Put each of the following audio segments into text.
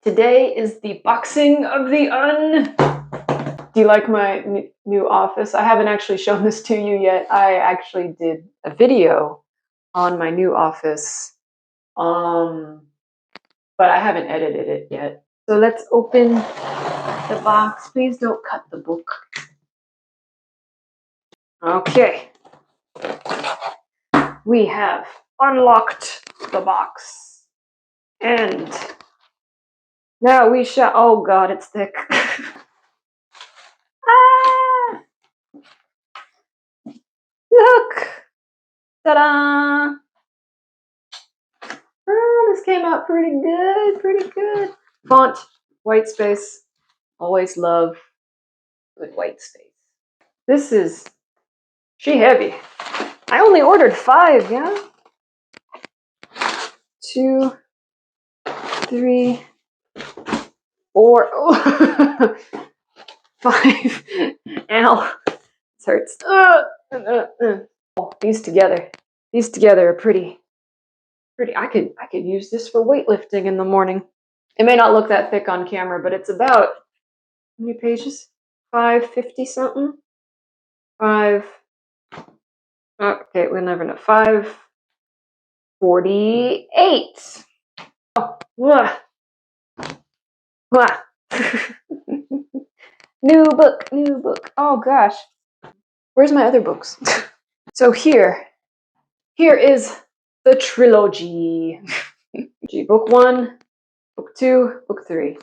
Today is the boxing of the Do you like my new office? I haven't actually shown this to you yet. I actually did a video on my new office, but I haven't edited it yet. So let's open the box. Please don't cut the book. Okay. We have unlocked the box. And now we shall. Oh god, it's thick. Ah! Look! Ta-da! Oh, this came out pretty good, pretty good. Font, white space. Always love good white space. This is heavy. I only ordered 5, yeah? 2, 3, 4. Oh. 5. Ow. This hurts. Oh, these together are pretty. I could use this for weightlifting in the morning. It may not look that thick on camera, but it's about, how many pages? 550 something? 5. Okay, we'll never know. 548. Oh, wah. Wah. New book. Oh gosh. Where's my other books? So here is the trilogy. Book 1, book 2, book 3.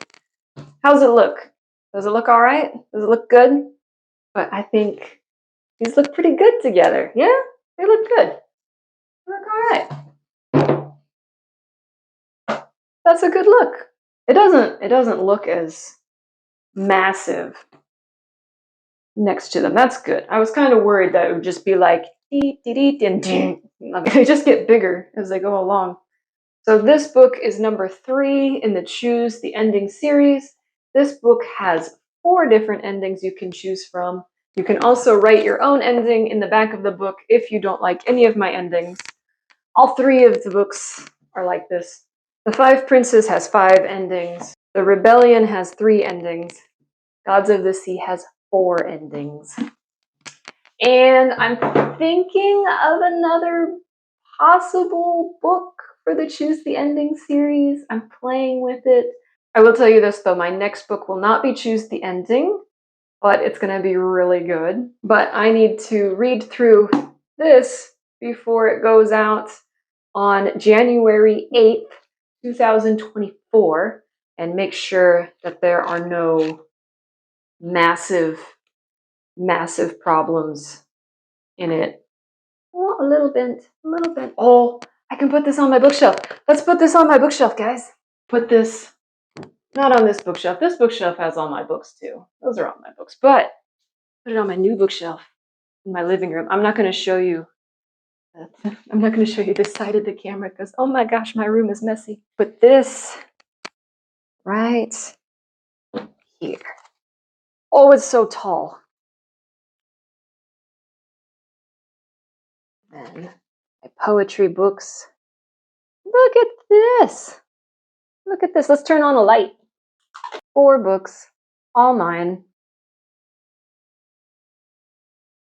How's it look? Does it look all right? Does it look good? But I think these look pretty good together. Yeah, they look good. They look all right. That's a good look. It doesn't look as massive next to them. That's good. I was kind of worried that it would just be like dee, dee, dee, dee, dee. They just get bigger as they go along. So this book is number 3 in the Choose the Ending series. This book has 4 different endings you can choose from. You can also write your own ending in the back of the book if you don't like any of my endings. All 3 of the books are like this. The Five Princes has 5 endings. The Rebellion has 3 endings. Gods of the Sea has 4 endings. And I'm thinking of another possible book for the Choose the Ending series. I'm playing with it. I will tell you this though, my next book will not be Choose the Ending, but it's going to be really good. But I need to read through this before it goes out on January 8th, 2024, and make sure that there are no massive problems in it. Oh, a little bent. Oh, I can put this on my bookshelf. Let's put this on my bookshelf, guys. Put this, not on this bookshelf. This bookshelf has all my books too. Those are all my books, but put it on my new bookshelf in my living room. I'm not going to show you this side of the camera because, oh my gosh, my room is messy. Put this right here. Oh, it's so tall. Then my poetry books. Look at this. Look at this. Let's turn on a light. 4 books, all mine.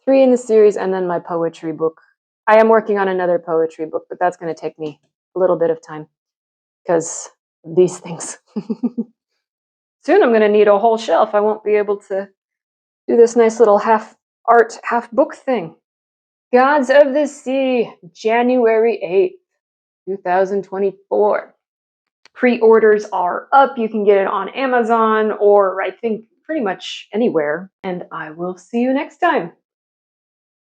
3 in the series, and then my poetry book. I am working on another poetry book, but that's going to take me a little bit of time because of these things. Soon I'm going to need a whole shelf. I won't be able to do this nice little half art, half book thing. Gods of the Sea, January 8th, 2024. Pre-orders are up. You can get it on Amazon or I think pretty much anywhere. And I will see you next time.